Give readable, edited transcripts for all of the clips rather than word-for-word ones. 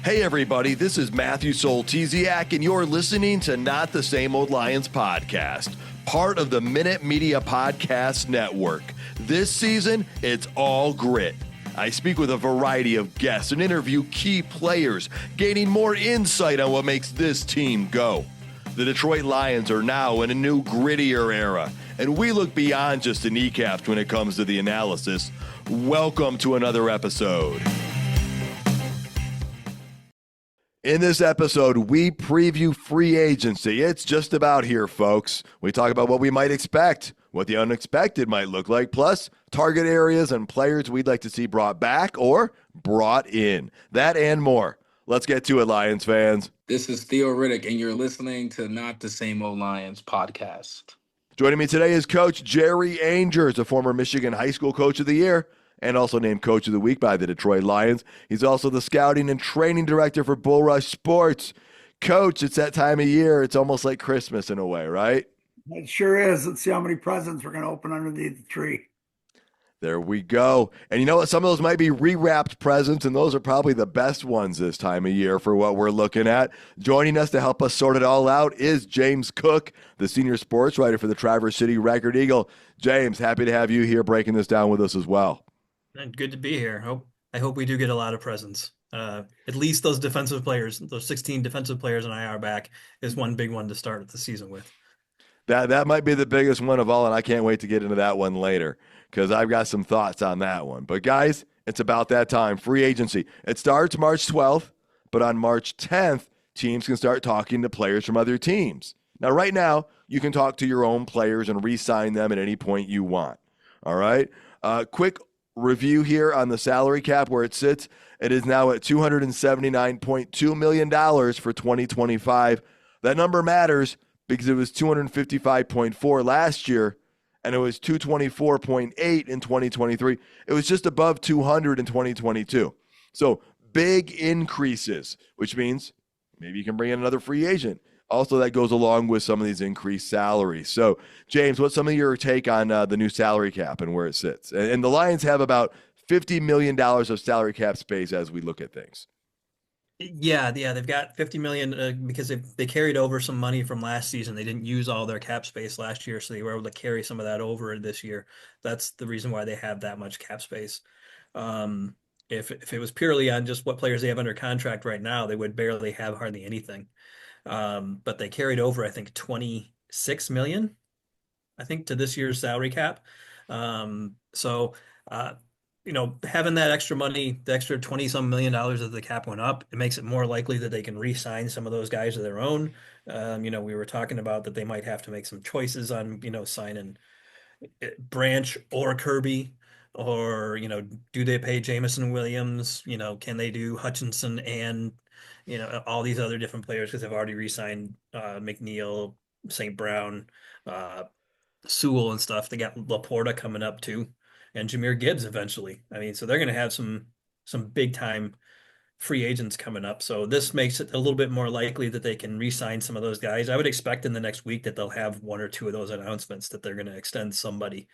Hey everybody, this is Matthew Soltiziak, and you're listening to Not the Same Old Lions podcast, part of the Minute Media Podcast Network. This season, it's all grit. I speak with a variety of guests and interview key players, gaining more insight on what makes this team go. The Detroit Lions are now in a new, grittier era, and we look beyond just the kneecaps when it comes to the analysis. Welcome to another episode. In this episode, we preview free agency. It's just about here, folks. We talk about what we might expect, what the unexpected might look like, plus target areas and players we'd like to see brought back or brought in. That and more. Let's get to it, Lions fans. This is Theo Riddick, and you're listening to Not the Same Old Lions podcast. Joining me today is Coach Jerry Angers, a former Michigan High School Coach of the Year, and also named Coach of the Week by the Detroit Lions. He's also the scouting and training director for Bull Rush Sports. Coach, it's that time of year. It's almost like Christmas in a way, right? It sure is. Let's see how many presents we're going to open underneath the tree. There we go. And you know what? Some of those might be rewrapped presents, and those are probably the best ones this time of year for what we're looking at. Joining us to help us sort it all out is James Cook, the senior sports writer for the Traverse City Record Eagle. James, happy to have you here breaking this down with us as well. And good to be here. I hope we do get a lot of presents. At least those defensive players, those 16 defensive players in IR back is one big one to start the season with. That might be the biggest one of all, and I can't wait to get into that one later because I've got some thoughts on that one. But guys, it's about that time. Free agency. It starts March 12th, but on March 10th, teams can start talking to players from other teams. Now, right now, you can talk to your own players and re-sign them at any point you want. All right? Quick review here on the salary cap where it sits. It is now at $279.2 million for 2025. That number matters because it was $255.4 last year, and it was $224.8 in 2023. It was just above $200 in 2022. So big increases, which means maybe you can bring in another free agent. Also, that goes along with some of these increased salaries. So, James, what's some of your take on the new salary cap and where it sits? And the Lions have about $50 million of salary cap space as we look at things. Yeah, they've got $50 million because they carried over some money from last season. They didn't use all their cap space last year, so they were able to carry some of that over this year. That's the reason why they have that much cap space. If it was purely on just what players they have under contract right now, they would barely have hardly anything. But they carried over, I think, $26 million, I think, to this year's salary cap. Having that extra money, the extra 20-some million dollars of the cap went up, it makes it more likely that they can re-sign some of those guys of their own. We were talking about that they might have to make some choices on, signing Branch or Kirby, or, do they pay Jamison Williams? Can they do Hutchinson and all these other different players because they've already re-signed McNeil, St. Brown, Sewell and stuff. They got Laporta coming up too, and Jahmyr Gibbs eventually. So they're going to have some big time free agents coming up. So this makes it a little bit more likely that they can re-sign some of those guys. I would expect in the next week that they'll have one or two of those announcements that they're going to extend somebody,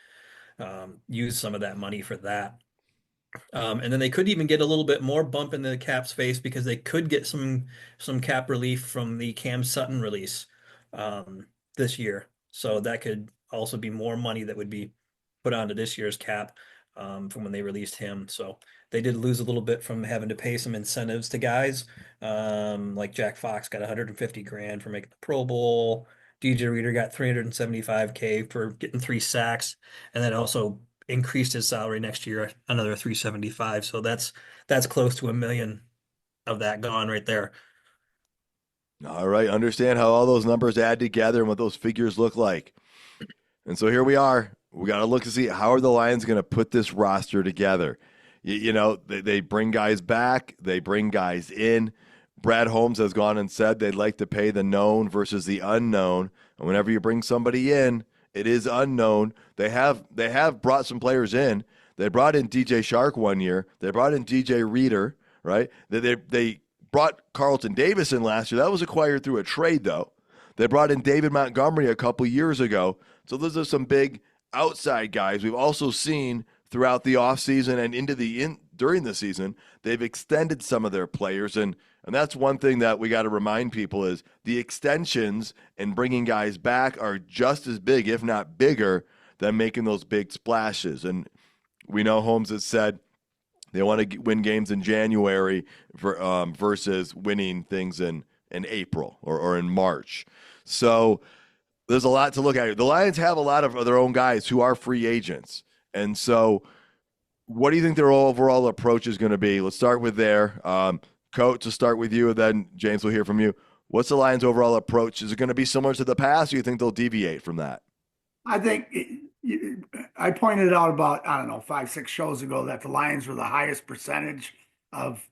use some of that money for that. And then they could even get a little bit more bump in the cap space because they could get some cap relief from the Cam Sutton release this year. So that could also be more money that would be put onto this year's cap from when they released him. So they did lose a little bit from having to pay some incentives to guys. Like Jack Fox got $150,000 for making the Pro Bowl. DJ Reader got $375K for getting 3 sacks, and then also increased his salary next year another $375,000. So that's close to $1 million of that gone right there. All right, understand how all those numbers add together and what those figures look like. And so here we are. We got to look to see how are the Lions going to put this roster together. They bring guys back, they bring guys in. Brad Holmes has gone and said they'd like to pay the known versus the unknown. And whenever you bring somebody in, it is unknown. They have brought some players in. They brought in DJ Shark one year. They brought in DJ Reader, right? They brought Carlton Davis in last year. That was acquired through a trade, though. They brought in David Montgomery a couple years ago. So those are some big outside guys we've also seen throughout the offseason and into the during the season, they've extended some of their players. And that's one thing that we got to remind people is the extensions and bringing guys back are just as big, if not bigger, than making those big splashes. And we know Holmes has said they want to win games in January versus winning things in April or in March. So there's a lot to look at. The Lions have a lot of their own guys who are free agents. And so what do you think their overall approach is going to be? Let's start with there. Coach, to start with you, and then James will hear from you. What's the Lions' overall approach? Is it going to be similar to the past, or do you think they'll deviate from that? I think I pointed out about, I don't know, 5, 6 shows ago that the Lions were the highest percentage of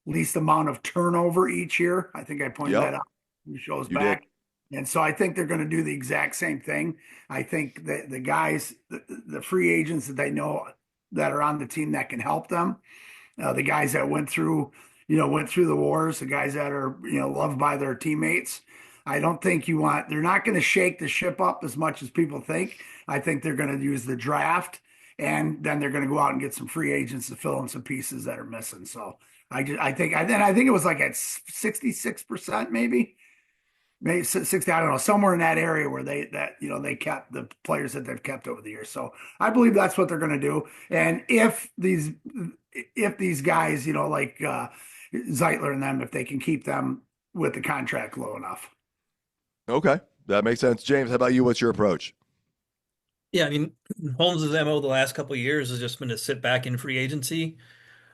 least amount of turnover each year. I think I pointed that out a few shows You back. did. And so I think they're going to do the exact same thing. I think that the guys, the free agents that they know that are on the team that can help them, the guys that went through the wars, the guys that are, loved by their teammates. I don't think they're not going to shake the ship up as much as people think. I think they're going to use the draft, and then they're going to go out and get some free agents to fill in some pieces that are missing. So I think it was like at 66%, maybe 60, I don't know, somewhere in that area where they kept the players that they've kept over the years. So I believe that's what they're going to do. And if these guys, like Zeitler and them, if they can keep them with the contract low enough. Okay, that makes sense. James, how about you? What's your approach? Yeah, I mean, Holmes' MO the last couple of years has just been to sit back in free agency,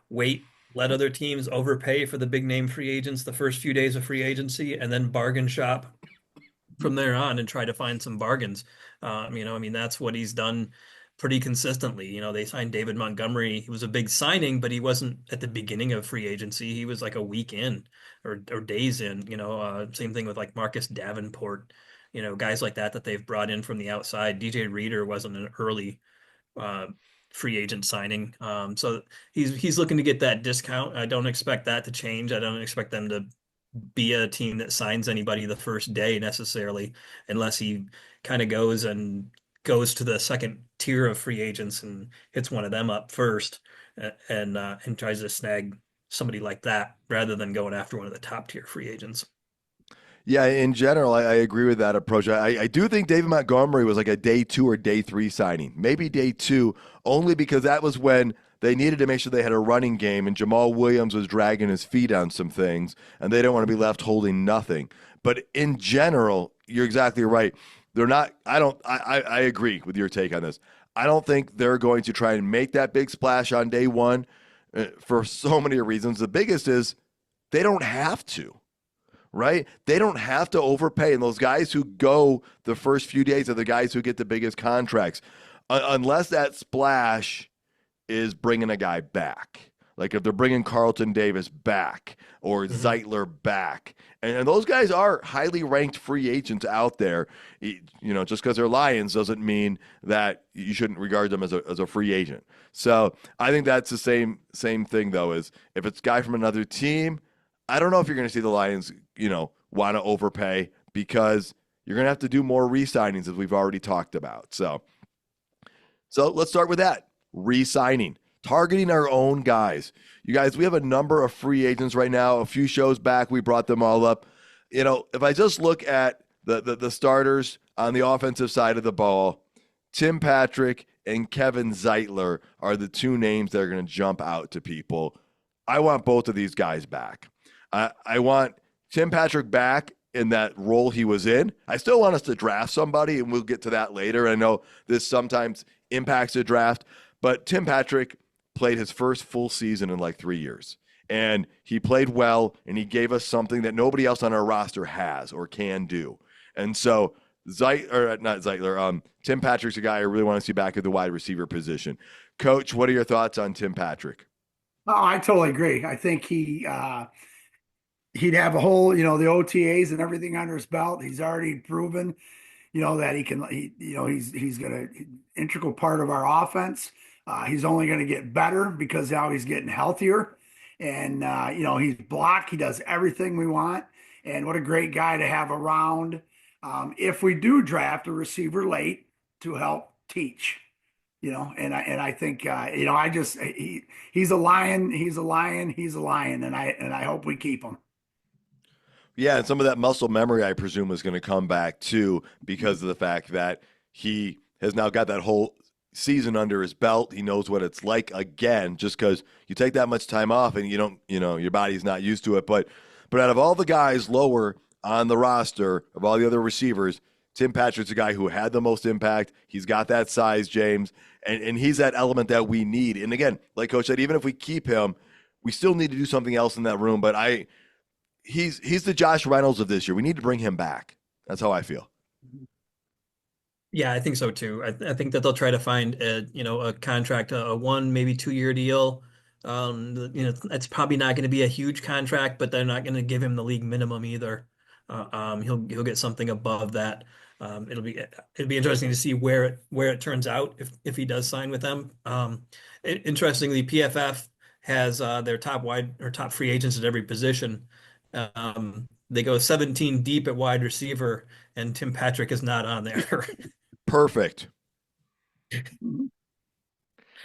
wait, let other teams overpay for the big name free agents the first few days of free agency, and then bargain shop from there on and try to find some bargains. That's what he's done pretty consistently. They signed David Montgomery. He was a big signing, but he wasn't at the beginning of free agency. He was like a week in or days in. Same thing with like Marcus Davenport. Guys like that they've brought in from the outside. DJ Reader wasn't an early free agent signing. So he's looking to get that discount. I don't expect that to change. I don't expect them to be a team that signs anybody the first day necessarily, unless he kind of goes to the second tier of free agents and hits one of them up first and tries to snag somebody like that rather than going after one of the top tier free agents. Yeah, in general, I agree with that approach. I do think David Montgomery was like a day 2 or day 3 signing, maybe day 2, only because that was when they needed to make sure they had a running game, and Jamal Williams was dragging his feet on some things, and they didn't want to be left holding nothing. But in general, you're exactly right. They're not. I agree with your take on this. I don't think they're going to try and make that big splash on day 1 for so many reasons. The biggest is they don't have to. Right? They don't have to overpay. And those guys who go the first few days are the guys who get the biggest contracts. Unless that splash is bringing a guy back. Like if they're bringing Carlton Davis back or Zeitler back. And those guys are highly ranked free agents out there. Just because they're Lions doesn't mean that you shouldn't regard them as a free agent. So I think that's the same thing, though, is if it's a guy from another team, I don't know if you're going to see the Lions, want to overpay because you're going to have to do more re-signings as we've already talked about. So let's start with that. Re-signing, targeting our own guys. You guys, we have a number of free agents right now. A few shows back, we brought them all up. If I just look at the starters on the offensive side of the ball, Tim Patrick and Kevin Zeitler are the two names that are going to jump out to people. I want both of these guys back. I want Tim Patrick back in that role he was in. I still want us to draft somebody, and we'll get to that later. I know this sometimes impacts the draft, but Tim Patrick played his first full season in like 3 years. And he played well, and he gave us something that nobody else on our roster has or can do. And so Tim Patrick's a guy I really want to see back at the wide receiver position. Coach, what are your thoughts on Tim Patrick? Oh, I totally agree. I think he'd have a whole, the OTAs and everything under his belt. He's already proven, that he's got an integral part of our offense. He's only going to get better because now he's getting healthier. And, he's blocked. He does everything we want. And what a great guy to have around if we do draft a receiver late to help teach. And I think I just he's a lion, he's a lion, he's a lion, and I hope we keep him. Yeah, and some of that muscle memory, I presume, is going to come back too because of the fact that he has now got that whole season under his belt. He knows what it's like again, just because you take that much time off and you don't, your body's not used to it. But out of all the guys lower on the roster, of all the other receivers, Tim Patrick's a guy who had the most impact. He's got that size, James, and he's that element that we need. And again, like Coach said, even if we keep him, we still need to do something else in that room. But he's the Josh Reynolds of this year. We need to bring him back. That's how I feel. Yeah, I think so too. I think that they'll try to find a contract, a 1 maybe 2 year deal. It's probably not going to be a huge contract, but they're not going to give him the league minimum either. He'll get something above that. It'll be interesting to see where it turns out if he does sign with them. Interestingly, PFF has their top free agents at every position. They go 17 deep at wide receiver, and Tim Patrick is not on there. Perfect.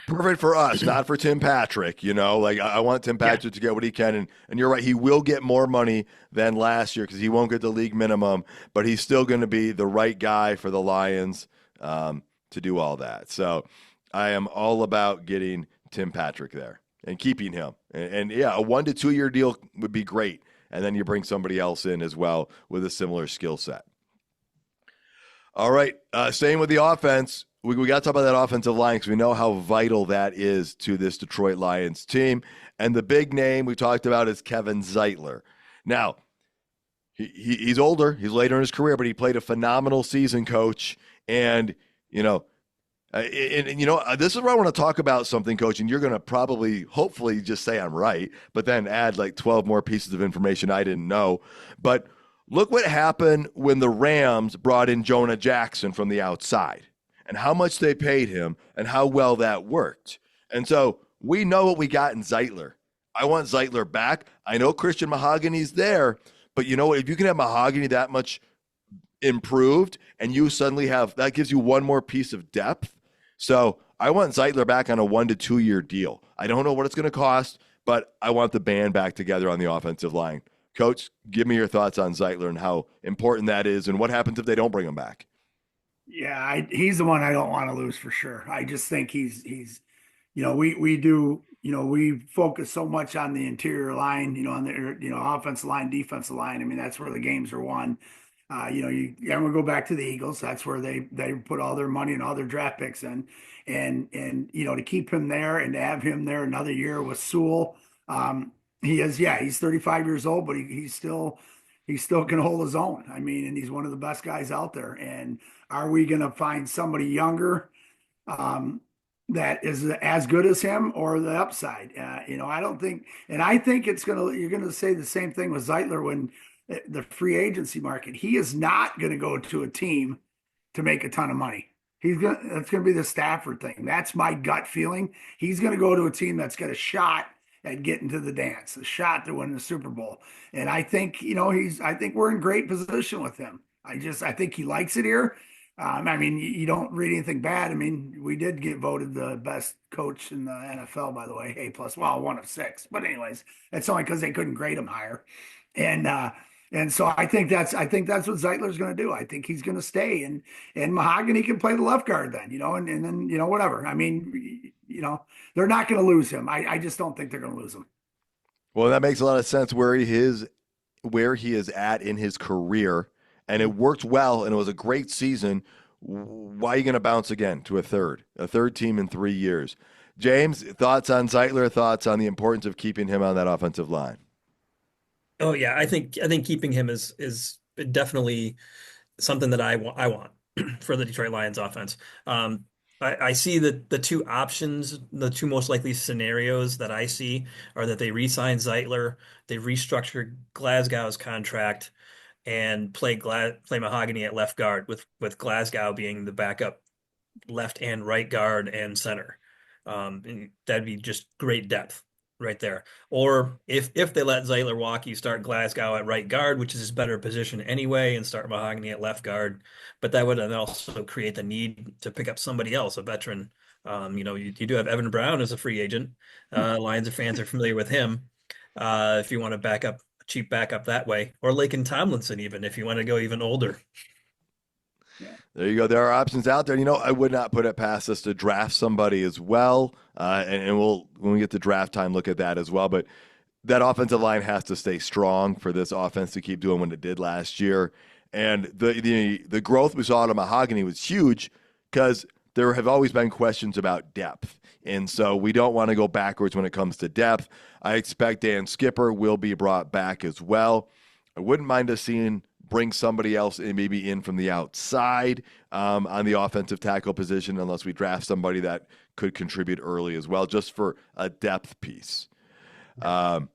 Perfect for us, not for Tim Patrick. Like I want Tim Patrick to get what he can. And you're right. He will get more money than last year because he won't get the league minimum, but he's still going to be the right guy for the Lions to do all that. So I am all about getting Tim Patrick there and keeping him. And yeah, a 1 to 2 year deal would be great. And then you bring somebody else in as well with a similar skill set. All right. Staying with the offense, we got to talk about that offensive line because we know how vital that is to this Detroit Lions team. And the big name we talked about is Kevin Zeitler. Now, he's older. He's later in his career, but he played a phenomenal season, Coach. And, this is where I want to talk about something, Coach, and you're going to hopefully just say I'm right, but then add like 12 more pieces of information I didn't know. But look what happened when the Rams brought in Jonah Jackson from the outside and how much they paid him and how well that worked. And so we know what we got in Zeitler. I want Zeitler back. I know Christian Mahogany's there, but you know what? If you can have Mahogany that much improved and you suddenly that gives you one more piece of depth. So I want Zeitler back on a 1 to 2 year deal. I don't know what it's going to cost, but I want the band back together on the offensive line. Coach, give me your thoughts on Zeitler and how important that is and what happens if they don't bring him back. Yeah, he's the one I don't want to lose for sure. I just think he's we do, we focus so much on the interior line, on the offensive line, defensive line. I mean, that's where the games are won. We go back to the Eagles. That's where they put all their money and all their draft picks in, and to keep him there and to have him there another year with Sewell. He's 35 years old, but he's still can hold his own. I mean, and he's one of the best guys out there. And are we going to find somebody younger that is as good as him or the upside? I don't think, and I think you're going to say the same thing with Zeitler when the free agency market. He is not going to go to a team to make a ton of money. That's going to be the Stafford thing. That's my gut feeling. He's going to go to a team that's got a shot at getting to the dance, a shot to win the Super Bowl. And I think, I think we're in great position with him. I think he likes it here. I mean, you don't read anything bad. I mean, we did get voted the best coach in the NFL, by the way, A+, well, 1 of 6. But anyways, it's only because they couldn't grade him higher. And so I think that's what Zeitler's going to do. I think he's going to stay, and Mahogany can play the left guard then, and then whatever. I mean, they're not going to lose him. I just don't think they're going to lose him. Well, that makes a lot of sense where he is at in his career, and it worked well, and it was a great season. Why are you going to bounce again to a third team in 3 years? James, thoughts on Zeitler? Thoughts on the importance of keeping him on that offensive line? Oh yeah, I think keeping him is definitely something that I want for the Detroit Lions offense. I see that the two options, the two most likely scenarios that I see are that they re-sign Zeitler, they restructure Glasgow's contract, and play Mahogany at left guard with Glasgow being the backup left and right guard and center. And that'd be just great depth right there. Or if they let Zeitler walk, you start Glasgow at right guard, which is his better position anyway, and start Mahogany at left guard. But that would then also create the need to pick up somebody else, a veteran You do have Evan Brown as a free agent. Lions fans are familiar with him. If you want to back up, cheap backup that way, or Laken Tomlinson, even if you want to go even older. Yeah. There you go. There are options out there. I would not put it past us to draft somebody as well. And we'll, when we get to draft time, look at that as well. But that offensive line has to stay strong for this offense to keep doing what it did last year. And the growth we saw out of Mahogany was huge because there have always been questions about depth. And so we don't want to go backwards when it comes to depth. I expect Dan Skipper will be brought back as well. I wouldn't mind us seeing bring somebody else in, maybe in from the outside on the offensive tackle position, unless we draft somebody that could contribute early as well, just for a depth piece. Go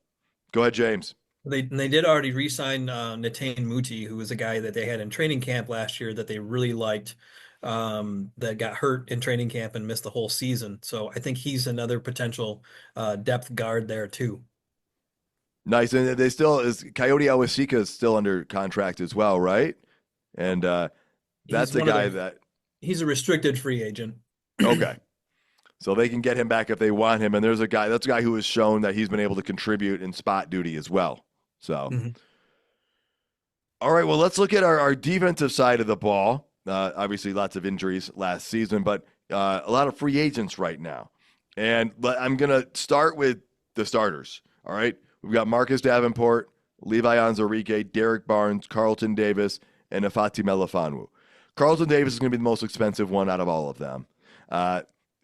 ahead, James. They did already re-sign Netane Muti, who was a guy that they had in training camp last year that they really liked, that got hurt in training camp and missed the whole season. So I think he's another potential depth guard there too. Nice. And they still is Coyote Awasika is still under contract as well, right? And that's a guy that he's a restricted free agent. okay. So they can get him back if they want him. And that's a guy who has shown that he's been able to contribute in spot duty as well. So, All right, well, let's look at our defensive side of the ball. Obviously, lots of injuries last season, but a lot of free agents right now. And I'm going to start with the starters. All right. We've got Marcus Davenport, Levi Onwuzurike, Derek Barnes, Carlton Davis, and Ifeatu Melifonwu. Carlton Davis is going to be the most expensive one out of all of them.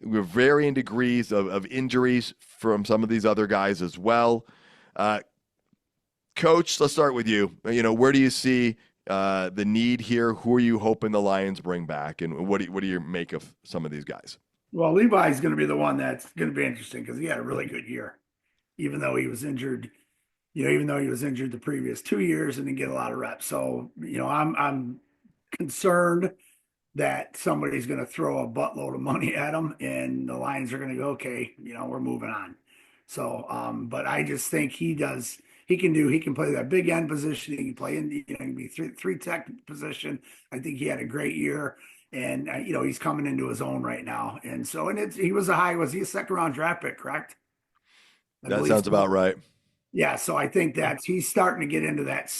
We're varying degrees of injuries from some of these other guys as well. Coach, let's start with you. Where do you see the need here? Who are you hoping the Lions bring back? And what do you make of some of these guys? Well, Levi's going to be the one that's going to be interesting because he had a really good year, even though he was injured. Even though he was injured the previous 2 years and didn't get a lot of reps. So, I'm concerned that somebody's going to throw a buttload of money at him, and the Lions are going to go, okay, we're moving on. So, but I just think he can play that big end position. He can play in, he can be three tech position. I think he had a great year, and he's coming into his own right now. And so, was he a second round draft pick, correct? That sounds about right. Yeah, so I think he's starting to get into that,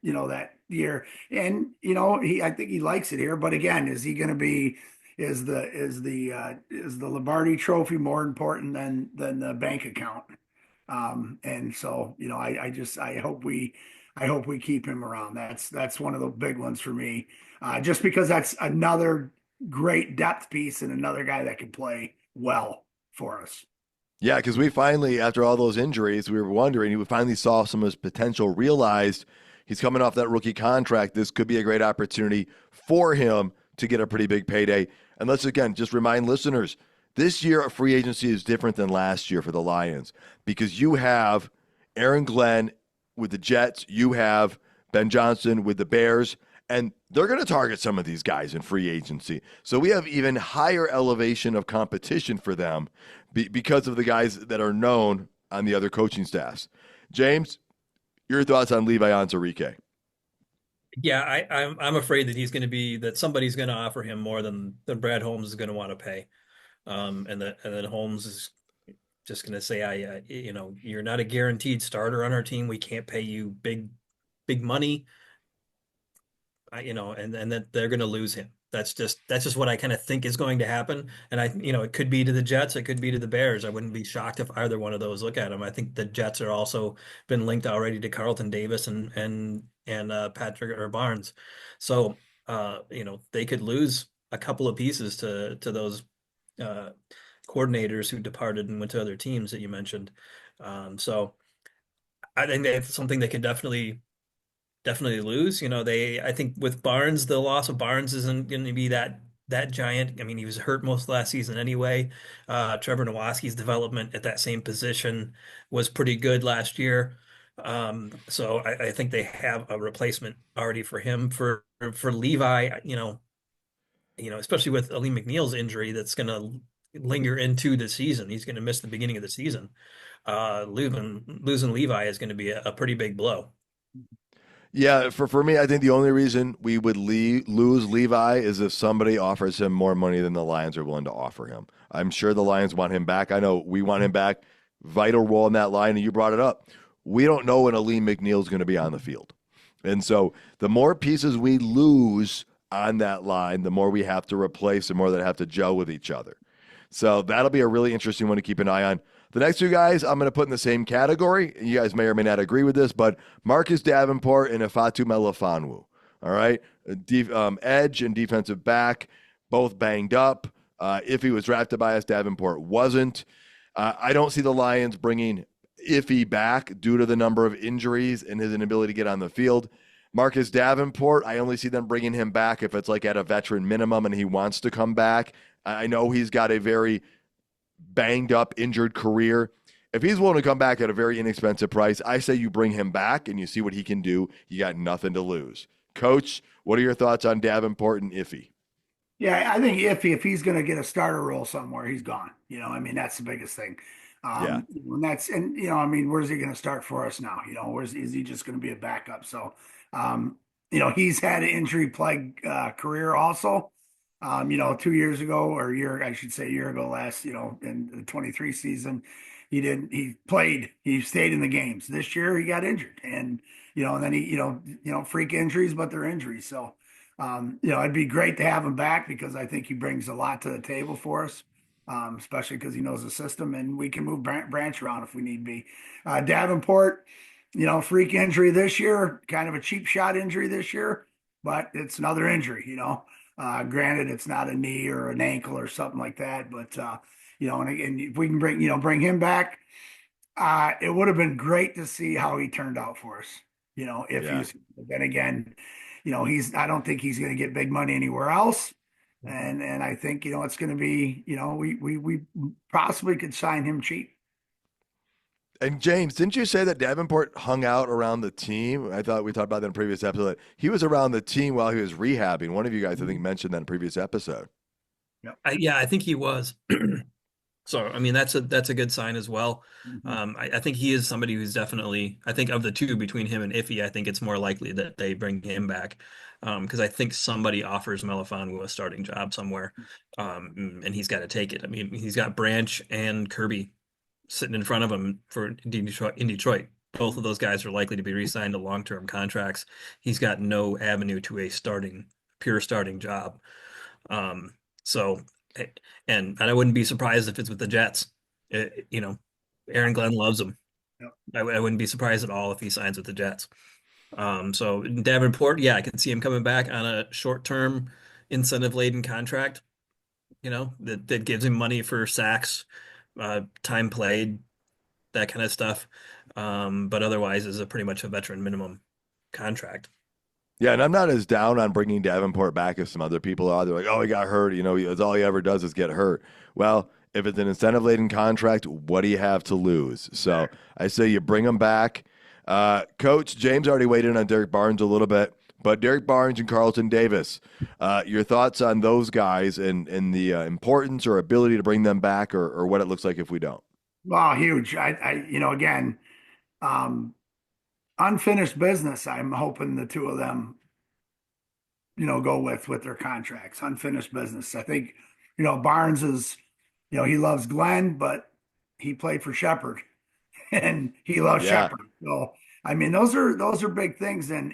that year, and I think he likes it here. But again, is he going to be? Is the Lombardi Trophy more important than the bank account? And so I hope we keep him around. That's one of the big ones for me, just because that's another great depth piece and another guy that can play well for us. Yeah, because we finally, after all those injuries, we were wondering, we finally saw some of his potential realized. He's coming off that rookie contract. This could be a great opportunity for him to get a pretty big payday. And let's, again, just remind listeners, this year of free agency is different than last year for the Lions because you have Aaron Glenn with the Jets, you have Ben Johnson with the Bears, and they're going to target some of these guys in free agency. So we have even higher elevation of competition for them because of the guys that are known on the other coaching staffs. James, your thoughts on Levi Onwuzurike? Yeah, I'm afraid that somebody's going to offer him more than Brad Holmes is going to want to pay, and then Holmes is just going to say, you're not a guaranteed starter on our team. We can't pay you big money. And that they're going to lose him. That's just what I kind of think is going to happen. And it could be to the Jets, it could be to the Bears. I wouldn't be shocked if either one of those look at him. I think the Jets are also been linked already to Carlton Davis and Patrick or Barnes. So, they could lose a couple of pieces to those coordinators who departed and went to other teams that you mentioned. So I think that's something they could definitely lose. I think with Barnes, the loss of Barnes isn't going to be that giant. I mean, he was hurt most of last season anyway. Trevor Nowaski's development at that same position was pretty good last year. So I think they have a replacement already for him. For Levi, especially with Ali McNeil's injury, that's going to linger into the season. He's going to miss the beginning of the season. Losing Levi is going to be a pretty big blow. Yeah, for me, I think the only reason we would lose Levi is if somebody offers him more money than the Lions are willing to offer him. I'm sure the Lions want him back. I know we want him back. Vital role in that line, and you brought it up. We don't know when Aleem McNeil is going to be on the field. And so the more pieces we lose on that line, the more we have to replace, the more that have to gel with each other. So that'll be a really interesting one to keep an eye on. The next two guys I'm going to put in the same category. You guys may or may not agree with this, but Marcus Davenport and Ifatu Melifonwu. All right. Edge and defensive back, both banged up. If he was drafted by us, Davenport wasn't. I don't see the Lions bringing Iffy back due to the number of injuries and his inability to get on the field. Marcus Davenport, I only see them bringing him back if it's like at a veteran minimum and he wants to come back. I know he's got a very banged up, injured career. If he's willing to come back at a very inexpensive price, I say you bring him back and you see what he can do. You got nothing to lose. Coach, what are your thoughts on Davenport and Iffy? Yeah, I think if he's going to get a starter role somewhere, he's gone. I mean, that's the biggest thing. Yeah. I mean, where's he going to start for us now? Is he just going to be a backup? So, he's had an injury plagued career also. 2 years ago, or I should say, a year ago, in the 23 season, he stayed in the games. This year, he got injured, and then freak injuries, but they're injuries. So. It'd be great to have him back because I think he brings a lot to the table for us, especially because he knows the system and we can move branch around if we need be. Davenport, freak injury this year, kind of a cheap shot injury this year, but it's another injury. Granted, it's not a knee or an ankle or something like that, but and if we can bring him back, it would have been great to see how he turned out for us. If Yeah. he's then again. I don't think he's going to get big money anywhere else. And I think, it's going to be, we possibly could sign him cheap. And James, didn't you say that Davenport hung out around the team? I thought we talked about that in a previous episode. He was around the team while he was rehabbing. One of you guys, I think, mentioned that in a previous episode. I think he was. So, I mean, that's a good sign as well. I think he is somebody who's definitely, I think of the two between him and Iffy, I think it's more likely that they bring him back. Because I think somebody offers Melifonwu a starting job somewhere. And he's got to take it. I mean, he's got Branch and Kirby sitting in front of him in Detroit. Both of those guys are likely to be re-signed to long-term contracts. He's got no avenue to a pure starting job. So, and I wouldn't be surprised if it's with the Jets. Aaron Glenn loves him. Yep. I wouldn't be surprised at all if he signs with the Jets. So Davenport, yeah, I can see him coming back on a short-term incentive-laden contract, that gives him money for sacks, time played, that kind of stuff. But otherwise is pretty much a veteran minimum contract. Yeah, and I'm not as down on bringing Davenport back as some other people are. They're like, oh, he got hurt. It's all he ever does is get hurt. Well, if it's an incentive-laden contract, what do you have to lose? So I say you bring him back. Coach, James already weighed in on Derek Barnes a little bit, but Derek Barnes and Carlton Davis, your thoughts on those guys and the importance or ability to bring them back or what it looks like if we don't? Well, huge. Again, unfinished business. I'm hoping the two of them, go with their contracts. Unfinished business. I think, Barnes is, he loves Glenn, but he played for Shepherd, and he loves Shepherd. So I mean, those are big things, and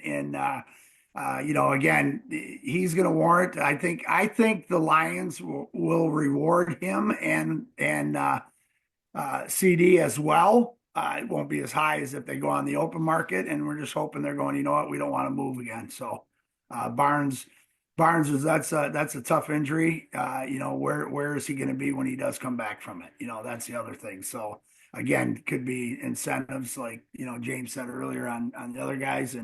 again, he's going to warrant. I think the Lions will reward him and CD as well. It won't be as high as if they go on the open market, and we're just hoping they're going, you know what, we don't want to move again. So Barnes is that's a tough injury. Where is he going to be when he does come back from it? That's the other thing. So again, could be incentives like James said earlier on the other guys,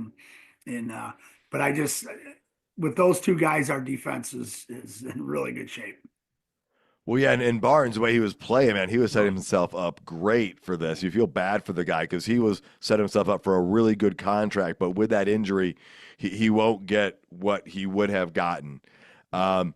but I just with those two guys, our defense is in really good shape. Well, yeah, and Barnes, the way he was playing, man, he was setting himself up great for this. You feel bad for the guy because he was setting himself up for a really good contract, but with that injury, he won't get what he would have gotten. I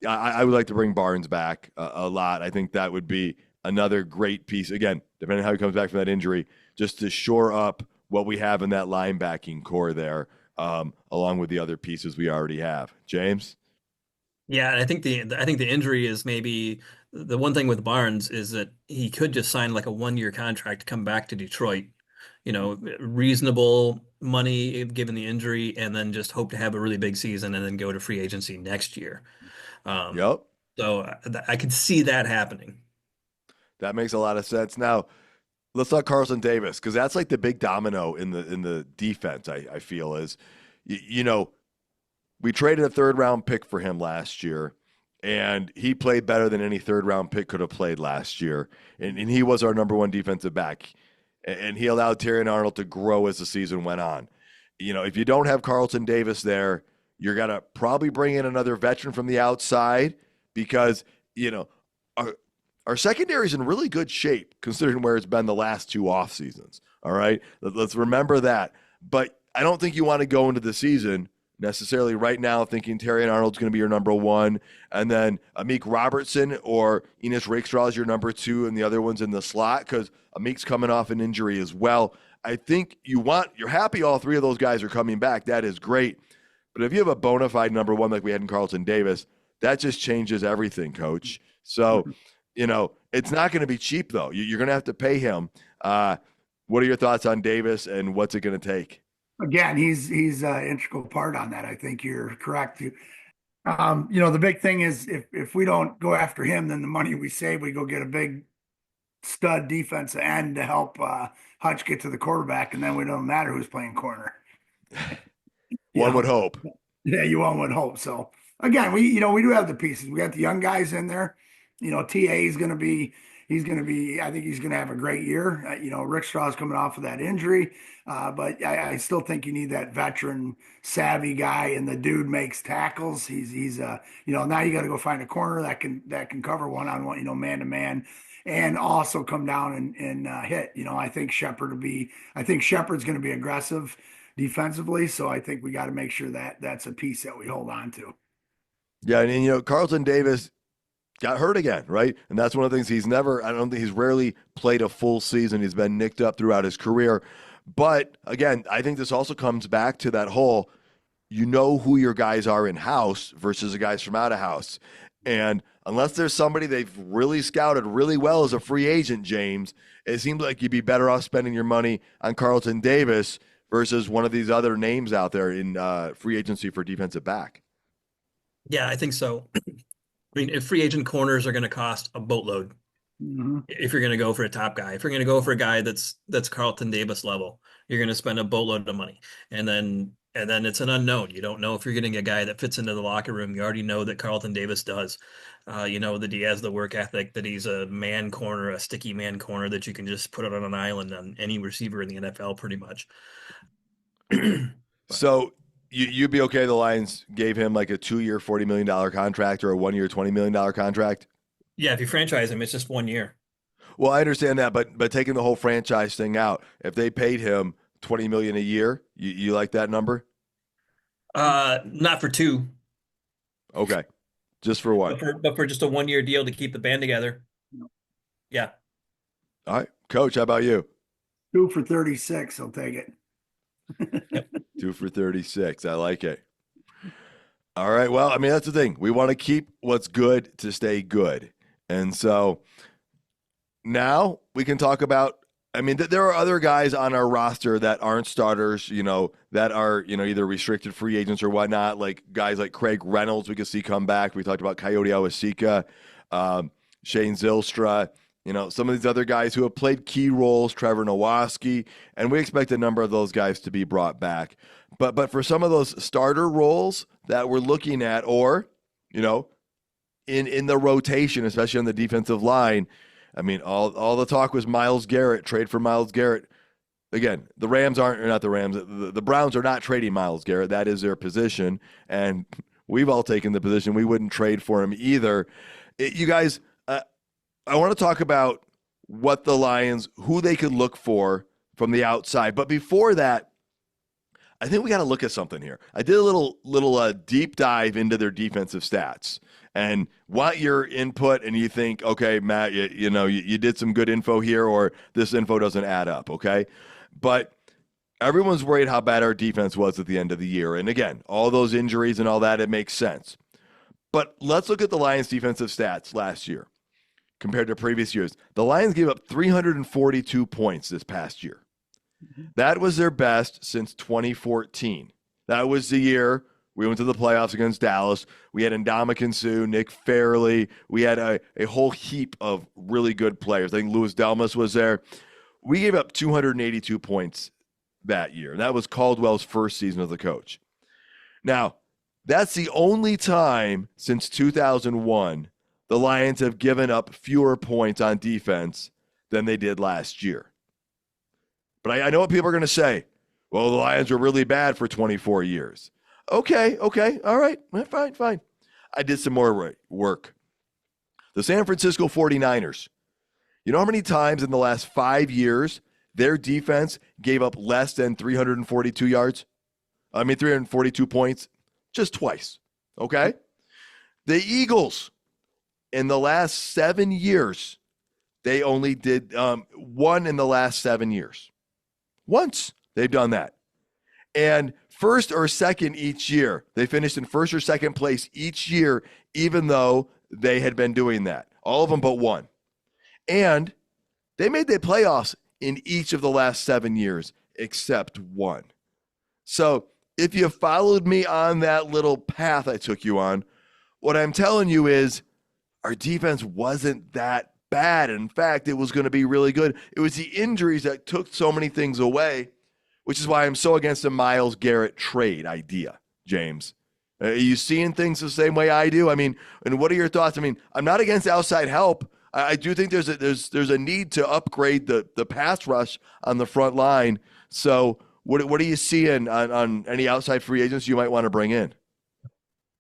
would like to bring Barnes back a lot. I think that would be another great piece. Again, depending on how he comes back from that injury, just to shore up what we have in that linebacking core there, along with the other pieces we already have. James? Yeah, and I think the injury is maybe the one thing with Barnes is that he could just sign like a 1 year contract to come back to Detroit, reasonable money given the injury, and then just hope to have a really big season and then go to free agency next year. Um, Yep. so I could see that happening. That makes a lot of sense. Now, let's talk Carlton Davis, because that's like the big domino in the defense, I feel is, you know, we traded a third round pick for him last year, and he played better than any third round pick could have played last year. And he was our number one defensive back. And he allowed Terry Arnold to grow as the season went on. If you don't have Carlton Davis there, you're going to probably bring in another veteran from the outside because, our secondary is in really good shape considering where it's been the last two off seasons. All right. Let's remember that. But I don't think you want to go into the season necessarily right now thinking Terry Arnold's going to be your number one, and then Amik Robertson or Enos Rakestraw is your number two, and the other one's in the slot because Amik's coming off an injury as well. I think you're happy all three of those guys are coming back. That is great. But if you have a bona fide number one like we had in Carlton Davis, that just changes everything, Coach. So, it's not going to be cheap, though. You're going to have to pay him. What are your thoughts on Davis, and what's it going to take? Again, he's an integral part on that. I think you're correct. The big thing is if we don't go after him, then the money we save, we go get a big stud defensive end to help Hutch get to the quarterback, and then we don't matter who's playing corner. One would hope. Yeah, one would hope. So again, we do have the pieces. We got the young guys in there. TA is going to be. I think he's going to have a great year. Rick Straw's coming off of that injury, but I still think you need that veteran, savvy guy, and the dude makes tackles. He's now you got to go find a corner that can cover one-on-one, man to man, and also come down and hit. I think Shepard's going to be aggressive defensively, so I think we got to make sure that that's a piece that we hold on to. Yeah, and Carlton Davis got hurt again, right? And that's one of the things he's rarely played a full season. He's been nicked up throughout his career. But again, I think this also comes back to that whole, who your guys are in-house versus the guys from out of house. And unless there's somebody they've really scouted really well as a free agent, James, it seems like you'd be better off spending your money on Carlton Davis versus one of these other names out there in free agency for defensive back. Yeah, I think so. If free agent corners are going to cost a boatload, if you're going to go for a top guy, if you're going to go for a guy that's Carlton Davis level, you're going to spend a boatload of money, and then it's an unknown. You don't know if you're getting a guy that fits into the locker room. You already know that Carlton Davis does. That he has the work ethic, that he's a man corner, a sticky man corner that you can just put it on an island on any receiver in the NFL, pretty much. So. You'd be okay the Lions gave him like a 2-year, $40 million contract or a 1-year, $20 million contract? Yeah, if you franchise him, it's just 1 year. Well, I understand that, but taking the whole franchise thing out, if they paid him $20 million a year, you like that number? Not for two. Okay, just for one. But for just a 1 year deal to keep the band together. Yeah. All right, Coach, how about you? 2 for 36, I'll take it. Yep. 2 for 36. I like it. All right. Well, that's the thing. We want to keep what's good to stay good. And so now we can talk about, there are other guys on our roster that aren't starters, that are, either restricted free agents or whatnot, like guys like Craig Reynolds we could see come back. We talked about Coyote Awasika, Shane Zylstra, some of these other guys who have played key roles, Trevor Nowaski, and we expect a number of those guys to be brought back. But for some of those starter roles that we're looking at, or, in the rotation, especially on the defensive line, all the talk was Myles Garrett, trade for Myles Garrett. Again, the Browns are not trading Myles Garrett. That is their position, and we've all taken the position we wouldn't trade for him either. You guys, I want to talk about what the Lions, who they could look for from the outside. But before that, I think we got to look at something here. I did a little deep dive into their defensive stats and want your input. And you think, okay, Matt, you did some good info here, or this info doesn't add up. Okay. But everyone's worried how bad our defense was at the end of the year. And again, all those injuries and all that, it makes sense. But let's look at the Lions' defensive stats last year compared to previous years. The Lions gave up 342 points this past year. That was their best since 2014. That was the year we went to the playoffs against Dallas. We had Ndamukong Suh, Nick Fairley. We had a whole heap of really good players. I think Louis Delmas was there. We gave up 282 points that year. That was Caldwell's first season as the coach. Now, that's the only time since 2001 the Lions have given up fewer points on defense than they did last year. But I know what people are going to say. Well, the Lions were really bad for 24 years. Okay, all right, fine. I did some more work. The San Francisco 49ers. You know how many times in the last 5 years their defense gave up less than 342 yards? 342 points? Just twice, okay? The Eagles, in the last 7 years, they only did one in the last 7 years. Once they've done that. And first or second each year. They finished in first or second place each year, even though they had been doing that. All of them but one. And they made the playoffs in each of the last 7 years, except one. So if you followed me on that little path I took you on, what I'm telling you is our defense wasn't that bad. In fact, it was going to be really good. It was the injuries that took so many things away, which is why I'm so against the Myles Garrett trade idea, James. Are you seeing things the same way I do? I mean, and what are your thoughts? I mean, I'm not against outside help. I do think there's a need to upgrade the pass rush on the front line. So what are you seeing on any outside free agents you might want to bring in?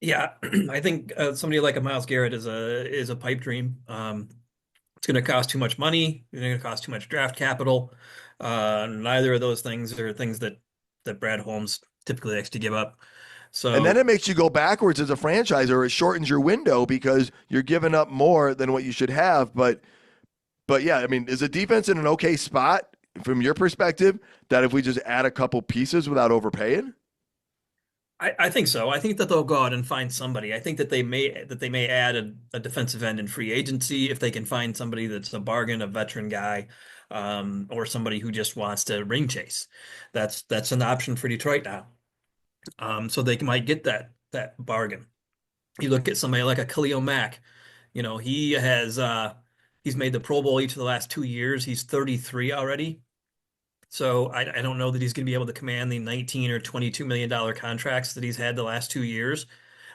Yeah, I think somebody like a Myles Garrett is a pipe dream. It's going to cost too much money. It's going to cost too much draft capital. Neither of those things are things that Brad Holmes typically likes to give up. So, And then it makes you go backwards as a franchise, or it shortens your window because you're giving up more than what you should have. But yeah, I mean, is the defense in an okay spot from your perspective that if we just add a couple pieces without overpaying? I think so. I think that they'll go out and find somebody. I think that they may add a defensive end in free agency if they can find somebody that's a bargain, a veteran guy, or somebody who just wants to ring chase. That's an option for Detroit now. So they might get that bargain. You look at somebody like a Khalil Mack. You know, he's made the Pro Bowl each of the last 2 years. He's 33 already. So I don't know that he's going to be able to command the 19 or $22 million contracts that he's had the last 2 years.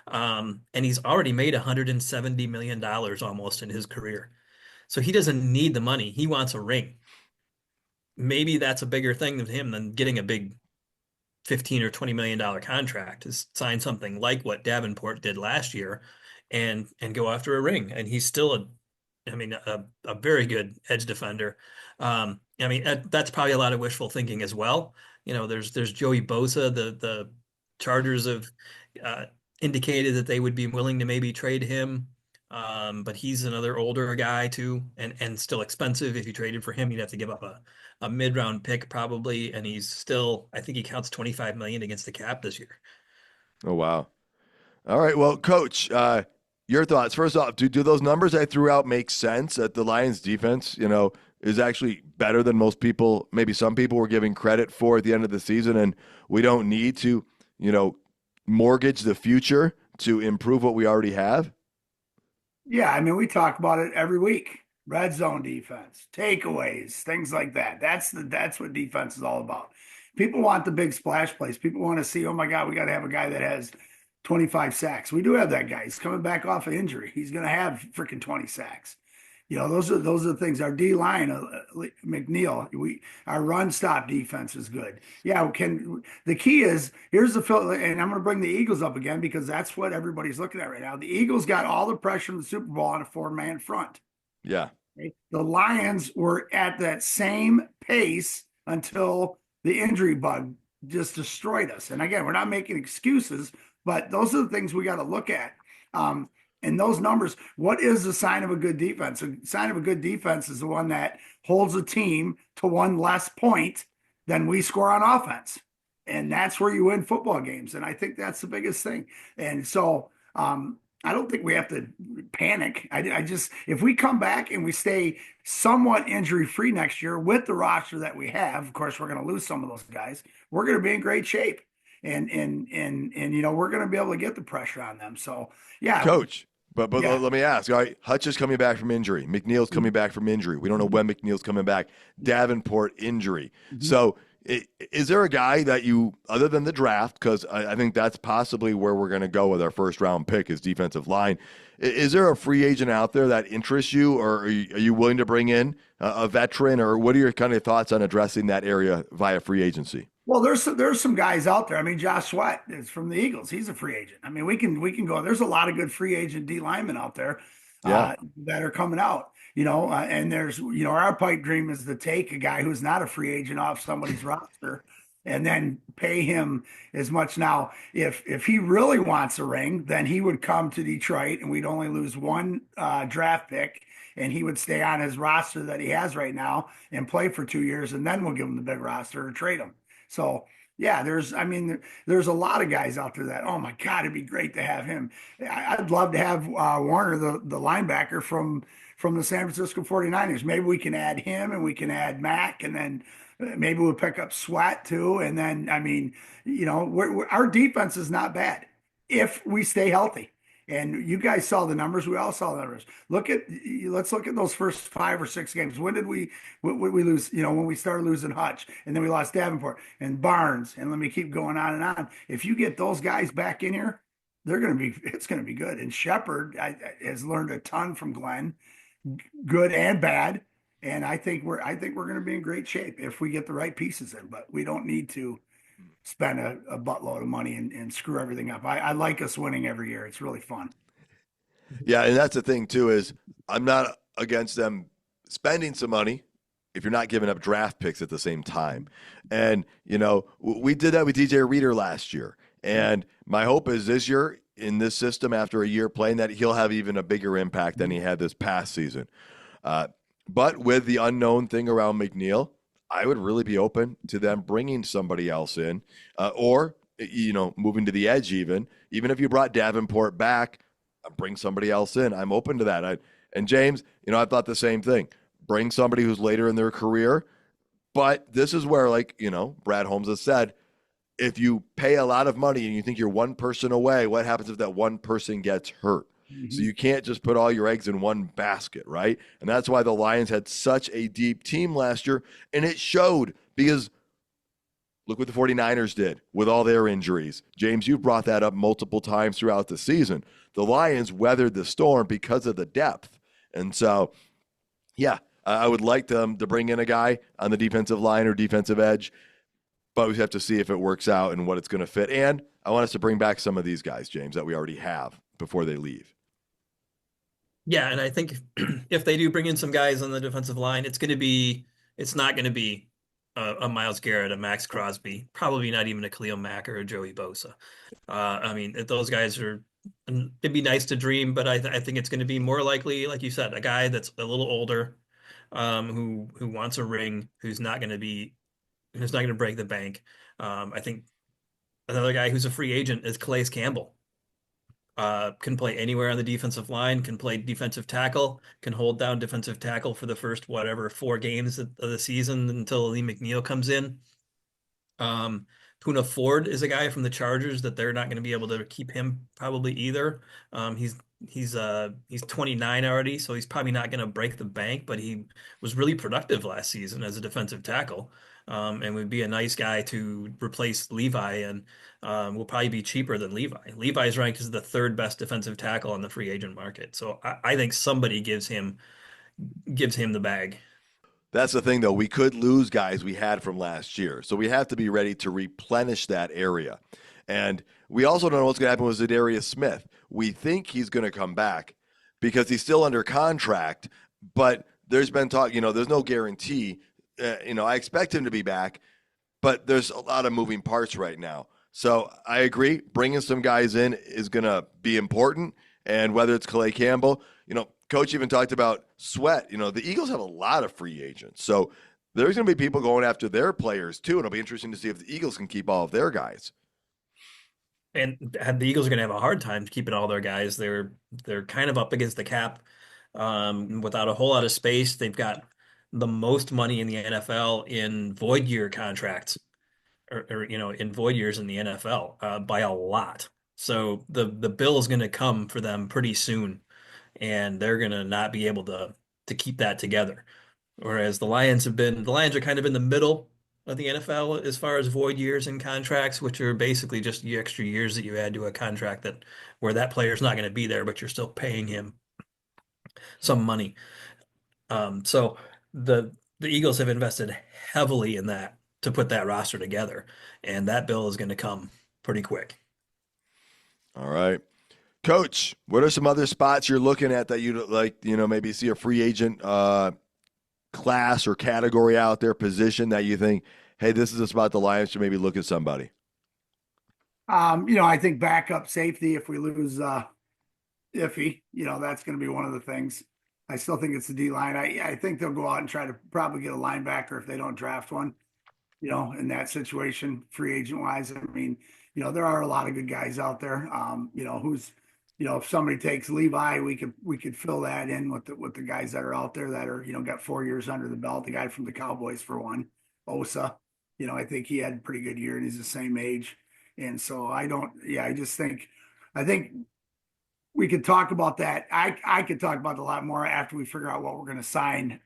And he's already made $170 million almost in his career. So he doesn't need the money. He wants a ring. Maybe that's a bigger thing to him than getting a big 15 or $20 million contract, is sign something like what Davenport did last year and go after a ring. And he's still a very good edge defender. That's probably a lot of wishful thinking as well. You know, there's Joey Bosa. The Chargers have indicated that they would be willing to maybe trade him. But he's another older guy too, and still expensive. If you traded for him, you'd have to give up a mid-round pick probably, and he's still, I think he counts 25 million against the cap this year. Oh, wow. All right. Well, Coach, your thoughts. First off, do those numbers I threw out make sense that the Lions defense, you know, is actually better than most people, maybe some people were giving credit for at the end of the season, and we don't need to, you know, mortgage the future to improve what we already have? Yeah, I mean, we talk about it every week. Red zone defense, takeaways, things like that. That's what defense is all about. People want the big splash plays. People want to see, oh my God, we got to have a guy that has 25 sacks. We do have that guy. He's coming back off of injury. He's going to have freaking 20 sacks. You know, those are the things. Our D line, McNeil, our run stop defense is good. Yeah, the key is here's and I'm going to bring the Eagles up again because that's what everybody's looking at right now. The Eagles got all the pressure in the Super Bowl on a 4-man front. Yeah. Okay? The Lions were at that same pace until the injury bug just destroyed us. And again, we're not making excuses, but those are the things we got to look at. And those numbers, what is the sign of a good defense? A sign of a good defense is the one that holds a team to one less point then we score on offense. And that's where you win football games. And I think that's the biggest thing. And so I don't think we have to panic. I just, if we come back and we stay somewhat injury free next year with the roster that we have, of course, we're going to lose some of those guys. We're going to be in great shape. And we're going to be able to get the pressure on them. So, yeah. Coach. But Yeah. let me ask. All right, Hutch is coming back from injury. McNeil's coming back from injury. We don't know when McNeil's coming back. Davenport injury. So is there a guy that you, other than the draft, because I think that's possibly where we're going to go with our first round pick is defensive line. Is there a free agent out there that interests you, or are you willing to bring in a veteran, or what are your kind of thoughts on addressing that area via free agency? Well, there's some guys out there. I mean, Josh Sweat is from the Eagles. He's a free agent. I mean, we can go. There's a lot of good free agent D linemen out there Yeah. that are coming out. And there's our pipe dream is to take a guy who's not a free agent off somebody's roster and then pay him as much. Now, if he really wants a ring, then he would come to Detroit and we'd only lose one draft pick. And he would stay on his roster that he has right now and play for 2 years, and then we'll give him the big roster or trade him. So yeah, there's a lot of guys out there that, oh my God, it'd be great to have him. I'd love to have Warner, the linebacker from the San Francisco 49ers. Maybe we can add him and we can add Mack, and then maybe we'll pick up Sweat too. And then, I mean, our defense is not bad if we stay healthy. And you guys saw the numbers. We all saw the numbers. Let's look at those first 5 or 6 games. When did we lose? When we started losing Hutch, and then we lost Davenport and Barnes, and let me keep going on and on. If you get those guys back in here, it's going to be good. And Shepard has learned a ton from Glenn, good and bad. And I think we're going to be in great shape if we get the right pieces in. But we don't need to spend a buttload of money and screw everything up. I like us winning every year. It's really fun. Yeah, and that's the thing too, is I'm not against them spending some money if you're not giving up draft picks at the same time. And, we did that with DJ Reader last year. And my hope is this year in this system, after a year playing, that he'll have even a bigger impact than he had this past season. But with the unknown thing around McNeil, I would really be open to them bringing somebody else in, or moving to the edge. Even if you brought Davenport back, bring somebody else in. I'm open to that. And James, I thought the same thing. Bring somebody who's later in their career. But this is where, Brad Holmes has said, if you pay a lot of money and you think you're one person away, what happens if that one person gets hurt? So you can't just put all your eggs in one basket, right? And that's why the Lions had such a deep team last year, and it showed, because look what the 49ers did with all their injuries. James, you've brought that up multiple times throughout the season. The Lions weathered the storm because of the depth. And so, yeah, I would like them to bring in a guy on the defensive line or defensive edge, but we have to see if it works out and what it's going to fit. And I want us to bring back some of these guys, James, that we already have before they leave. Yeah, and I think if they do bring in some guys on the defensive line, it's not going to be a Myles Garrett, a Max Crosby, probably not even a Khalil Mack or a Joey Bosa. I mean, those guys it'd be nice to dream, but I think it's going to be more likely, like you said, a guy that's a little older, who wants a ring, who's not going to break the bank. I think another guy who's a free agent is Calais Campbell. Can play anywhere on the defensive line, can play defensive tackle, can hold down defensive tackle for the first, 4 games of the season until Lee McNeil comes in. Poona Ford is a guy from the Chargers that they're not going to be able to keep him probably either. He's 29 already, so he's probably not going to break the bank, but he was really productive last season as a defensive tackle. And would be a nice guy to replace Levi, and will probably be cheaper than Levi. Levi's ranked as the 3rd best defensive tackle on the free agent market. So I think somebody gives him the bag. That's the thing, though. We could lose guys we had from last year. So we have to be ready to replenish that area. And we also don't know what's going to happen with Zadarius Smith. We think he's going to come back because he's still under contract, but there's been talk, there's no guarantee. I expect him to be back, but there's a lot of moving parts right now. So I agree. Bringing some guys in is going to be important. And whether it's Calais Campbell, Coach even talked about Sweat. The Eagles have a lot of free agents. So there's going to be people going after their players too. It'll be interesting to see if the Eagles can keep all of their guys. And the Eagles are going to have a hard time keeping all their guys. They're kind of up against the cap, without a whole lot of space. They've got the most money in the NFL in void year contracts, or in void years in the NFL, by a lot. So the bill is going to come for them pretty soon, and they're going to not be able to keep that together. Whereas the Lions are kind of in the middle of the NFL as far as void years and contracts, which are basically just the extra years that you add to a contract that where that player's not going to be there, but you're still paying him some money. So the Eagles have invested heavily in that to put that roster together, and that bill is going to come pretty quick. All right. Coach, what are some other spots you're looking at that you'd like, maybe see a free agent class or category out there, position that you think, hey, this is a spot the Lions should maybe look at somebody? I think backup safety, if we lose Iffy, that's going to be one of the things. I still think it's the D line. I think they'll go out and try to probably get a linebacker if they don't draft one, in that situation, free agent wise. I mean, there are a lot of good guys out there. If somebody takes Levi, we could fill that in with the guys that are out there that are, got 4 years under the belt. The guy from the Cowboys, for one, Osa, I think he had a pretty good year and he's the same age. And so I think we could talk about that. I could talk about it a lot more after we figure out what we're going to sign,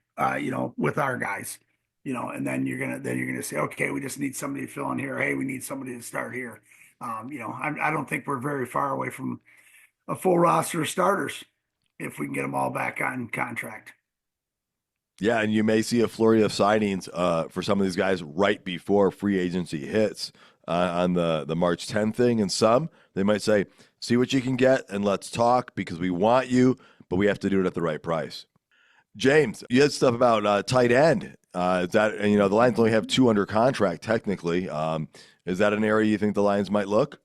with our guys, and then you're gonna say, okay, we just need somebody to fill in here. Hey, we need somebody to start here. I don't think we're very far away from a full roster of starters if we can get them all back on contract. Yeah, and you may see a flurry of signings for some of these guys right before free agency hits on the March 10th thing. And some, they might say, see what you can get and let's talk because we want you, but we have to do it at the right price. James, you had stuff about tight end. Is that, and the Lions only have 2 under contract technically. Is that an area you think the Lions might look?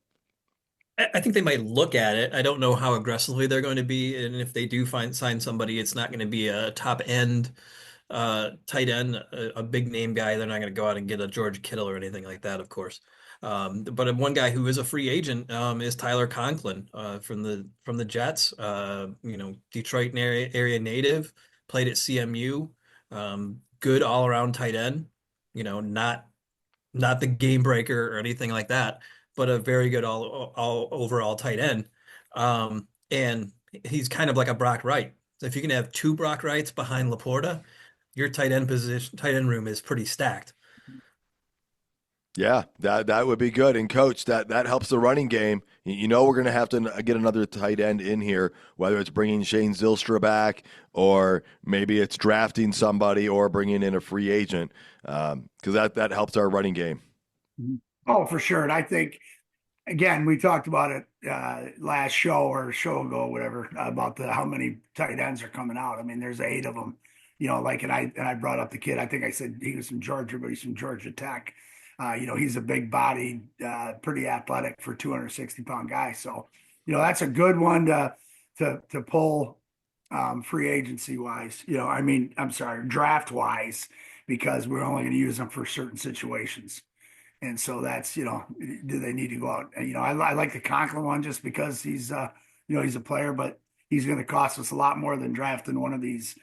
I think they might look at it. I don't know how aggressively they're going to be, and if they do sign somebody, it's not going to be a top end tight end, a big name guy. They're not going to go out and get a George Kittle or anything like that, of course. But one guy who is a free agent is Tyler Conklin from the Jets. Detroit area native, played at CMU. Good all around tight end. Not the game breaker or anything like that, but a very good all overall tight end. And he's kind of like a Brock Wright. So if you can have 2 Brock Wrights behind Laporta, your tight end room is pretty stacked. Yeah, that would be good. And coach, that helps the running game. We're going to have to get another tight end in here, whether it's bringing Shane Zylstra back or maybe it's drafting somebody or bringing in a free agent, because that helps our running game. Oh, for sure. And I think, again, we talked about it last show or show ago, whatever, about how many tight ends are coming out. I mean, there's 8 of them, and I brought up the kid. I think I said he was from Georgia, but he's from Georgia Tech. He's a big bodied, pretty athletic for 260-pound guy. So, that's a good one to pull free agency wise. I'm sorry, draft wise, because we're only going to use them for certain situations. And so that's, do they need to go out? And, I like the Conklin one just because he's he's a player, but he's going to cost us a lot more than drafting one of these,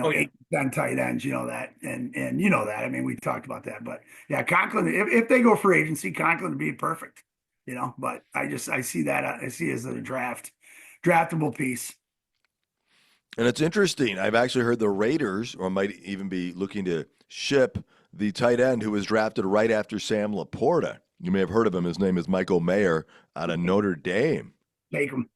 Oh, yeah. 8, 10 tight ends, that. And that. I mean, we talked about that. But yeah, Conklin, if they go free agency, Conklin would be perfect, but I see that, I see it as a draftable piece. And it's interesting. I've actually heard the Raiders, or might even be looking to ship the tight end who was drafted right after Sam Laporta. You may have heard of him. His name is Michael Mayer out of Notre Dame. Take him.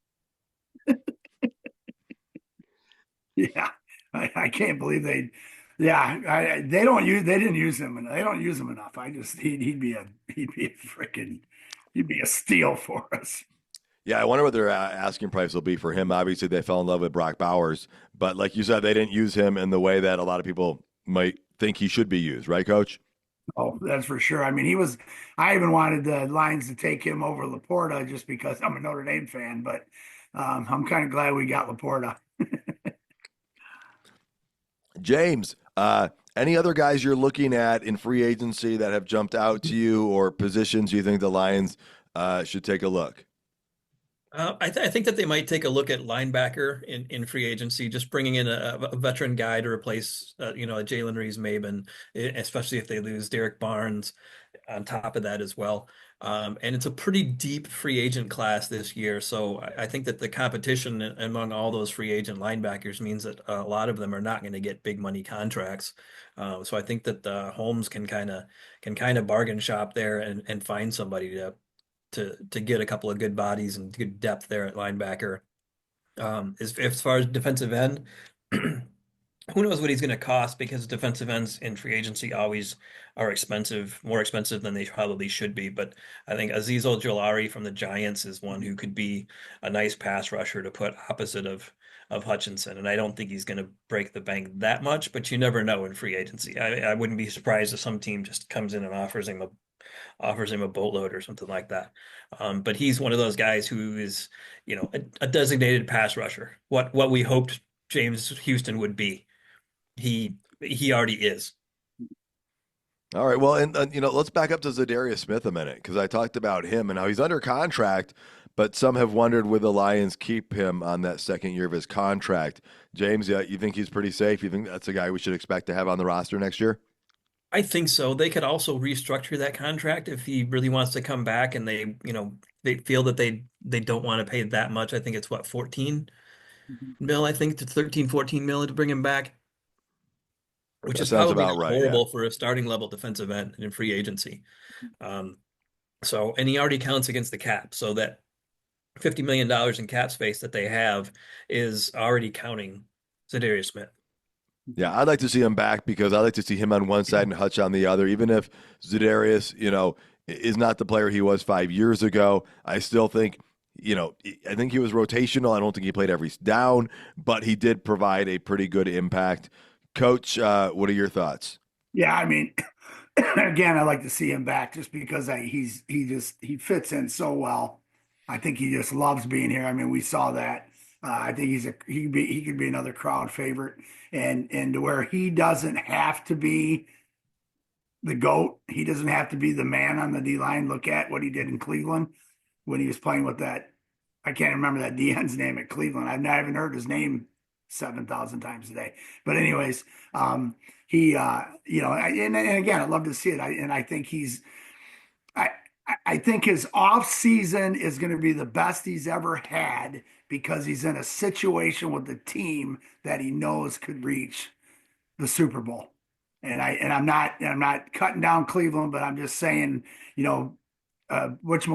Yeah, I can't believe they. Yeah, they didn't use him, and they don't use him enough. He'd be a steal for us. Yeah, I wonder what their asking price will be for him. Obviously, they fell in love with Brock Bowers, but like you said, they didn't use him in the way that a lot of people might think he should be used, right, Coach? Oh, that's for sure. I mean, I even wanted the Lions to take him over Laporta just because I'm a Notre Dame fan, but I'm kind of glad we got Laporta. James, Any other guys you're looking at in free agency that have jumped out to you, or positions you think the Lions should take a look? I think that they might take a look at linebacker in free agency, just bringing in a veteran guy to replace, a Jalen Reeves-Maybin, especially if they lose Derek Barnes on top of that as well. And it's a pretty deep free agent class this year. So I think that the competition among all those free agent linebackers means that a lot of them are not going to get big money contracts. So I think that Holmes can kind of bargain shop there and find somebody to get a couple of good bodies and good depth there at linebacker. As far as defensive end, who knows what he's going to cost, because defensive ends in free agency always are expensive, more expensive than they probably should be. But I think Azeez Ojulari from the Giants is one who could be a nice pass rusher to put opposite of Hutchinson. And I don't think he's going to break the bank that much, but you never know in free agency. I wouldn't be surprised if some team just comes in and offers him a boatload or something like that. But he's one of those guys who is, a designated pass rusher. What we hoped James Houston would be. He already is. All right. Well, and let's back up to Zadarius Smith a minute, because I talked about him and how he's under contract, but some have wondered will the Lions keep him on that second year of his contract. James, you think he's pretty safe? You think that's a guy we should expect to have on the roster next year? I think so. They could also restructure that contract if he really wants to come back, and they feel that they don't want to pay that much. I think it's what, 14 mil, I think, to 13, 14 mil to bring him back, which That is sounds probably about not right. Yeah. horrible for a starting level defensive end in free agency. Um, and he already counts against the cap, so that $50 million in cap space that they have is already counting Zadarius Smith. Yeah, I'd like to see him back, because I'd like to see him on one side and Hutch on the other. Even if Zadarius, is not the player he was 5 years ago, I still think, I think he was rotational. I don't think he played every down, but he did provide a pretty good impact. Coach, what are your thoughts? Yeah, I mean, again, I like to see him back just because he fits in so well. I think he just loves being here. I mean, we saw that. I think he could be another crowd favorite, and to where he doesn't have to be the GOAT. He doesn't have to be the man on the D line. Look at what he did in Cleveland when he was playing with that. I can't remember that DN's name at Cleveland. I've not even heard his name 7,000 times a day. But anyways, he, and again, I'd love to see it. I think I, I think his off season is going to be the best he's ever had, because he's in a situation with the team that he knows could reach the Super Bowl. I'm not cutting down Cleveland, but I'm just saying, Garrett wants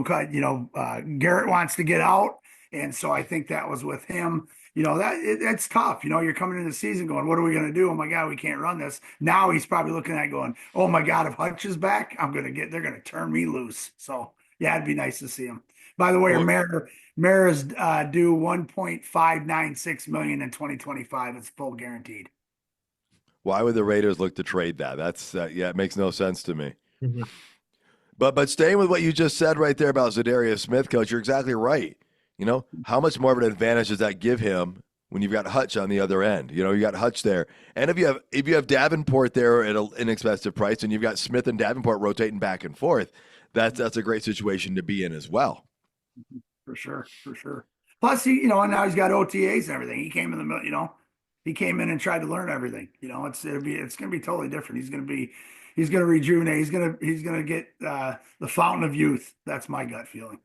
to get out, and so I think that was with him. It's tough. You're coming into the season going, what are we going to do? Oh my God, we can't run this. Now he's probably looking at it going, oh my God, if Hutch is back, they're going to turn me loose. So yeah, it'd be nice to see him. By the way, Mayor is due 1.596 million in 2025. It's full guaranteed. Why would the Raiders look to trade that? That's it makes no sense to me. Mm-hmm. But staying with what you just said right there about Zadarius Smith, Coach, you're exactly right. How much more of an advantage does that give him when you've got Hutch on the other end? You got Hutch there, and if you have Davenport there at an inexpensive price, and you've got Smith and Davenport rotating back and forth, that's a great situation to be in as well. For sure, for sure. Plus, and now he's got OTAs and everything. He came in the middle, he came in and tried to learn everything. It's going to be totally different. He's going to rejuvenate. He's going to get the fountain of youth. That's my gut feeling.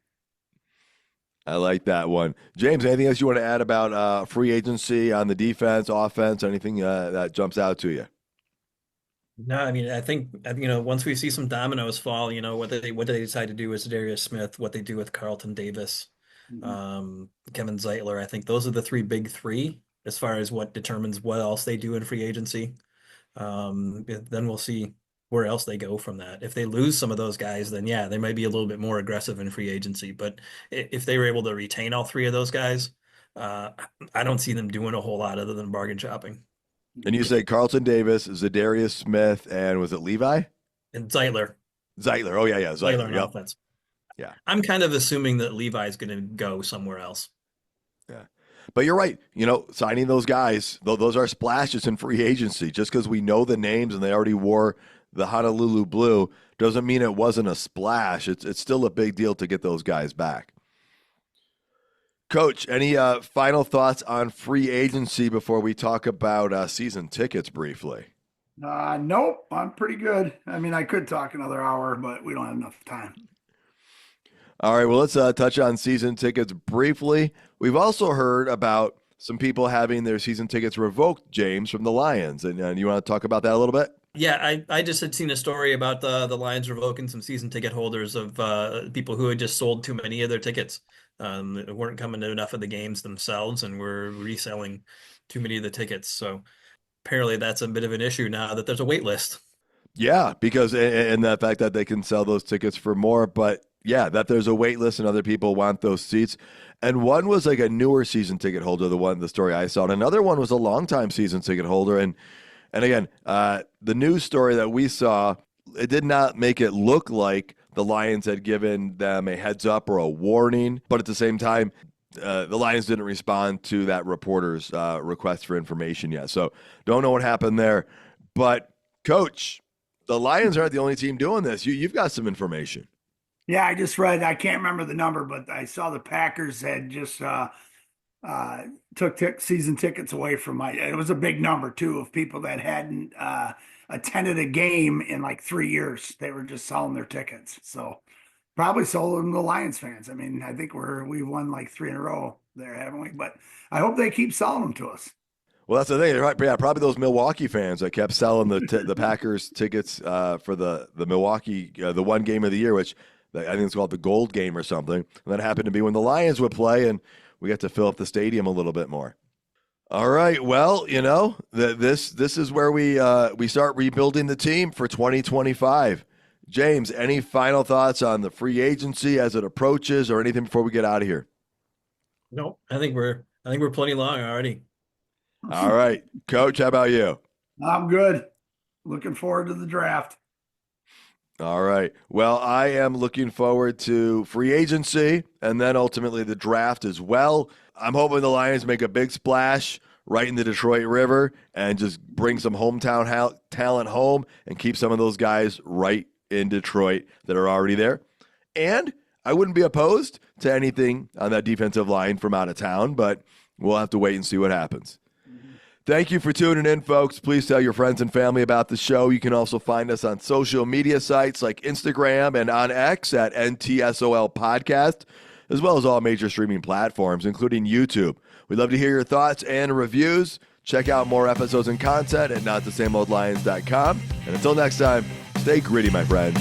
I like that one. James, anything else you want to add about free agency on the defense, offense, anything that jumps out to you? No, I mean, I think, once we see some dominoes fall, what they decide to do with Darius Smith, what they do with Carlton Davis, Kevin Zeitler, I think those are the big three as far as what determines what else they do in free agency. Then we'll see where else they go from that. If they lose some of those guys, then yeah, they might be a little bit more aggressive in free agency. But if they were able to retain all three of those guys, I don't see them doing a whole lot other than bargain shopping. And you say Carlton Davis, Zadarius Smith, and was it Levi? And Zeitler. Oh, yeah. Zeitler on yep. offense. Yeah. I'm kind of assuming that Levi's going to go somewhere else. Yeah. But you're right. Signing those guys, those are splashes in free agency. Just because we know the names and they already wore the Honolulu blue doesn't mean it wasn't a splash. It's still a big deal to get those guys back. Coach, any final thoughts on free agency before we talk about season tickets briefly? Nope, I'm pretty good. I mean, I could talk another hour, but we don't have enough time. All right, well, let's touch on season tickets briefly. We've also heard about some people having their season tickets revoked, James, from the Lions. And you want to talk about that a little bit? Yeah, I just had seen a story about the Lions revoking some season ticket holders of people who had just sold too many of their tickets. Weren't coming to enough of the games themselves and were reselling too many of the tickets. So apparently that's a bit of an issue now that there's a wait list. Yeah, because and the fact that they can sell those tickets for more, but yeah, that there's a wait list and other people want those seats. And one was like a newer season ticket holder, the story I saw, and another one was a longtime season ticket holder. And again, the news story that we saw, it did not make it look like the Lions had given them a heads up or a warning, but at the same time, the Lions didn't respond to that reporter's request for information yet. So don't know what happened there. But Coach, the Lions aren't the only team doing this. You've got some information. Yeah, I just read, I can't remember the number, but I saw the Packers had just took season tickets away from it was a big number too of people that hadn't attended a game in like 3 years. They were just selling their tickets. So probably sold them to Lions fans. I mean, I think we won like 3 in a row there, haven't we? But I hope they keep selling them to us. Well, that's the thing, right? Yeah, probably those Milwaukee fans that kept selling the Packers tickets for the Milwaukee the one game of the year, which I think it's called the Gold Game or something. And that happened to be when the Lions would play, and we got to fill up the stadium a little bit more. All right, well, this is where we start rebuilding the team for 2025. James, any final thoughts on the free agency as it approaches, or anything before we get out of here? No, I think we're plenty long already. All right, Coach, how about you? I'm good. Looking forward to the draft. All right. Well, I am looking forward to free agency and then ultimately the draft as well. I'm hoping the Lions make a big splash right in the Detroit River and just bring some hometown talent home and keep some of those guys right in Detroit that are already there. And I wouldn't be opposed to anything on that defensive line from out of town, but we'll have to wait and see what happens. Thank you for tuning in, folks. Please tell your friends and family about the show. You can also find us on social media sites like Instagram and on X at NTSOL Podcast, as well as all major streaming platforms, including YouTube. We'd love to hear your thoughts and reviews. Check out more episodes and content at notthesameoldlions.com. And until next time, stay gritty, my friends.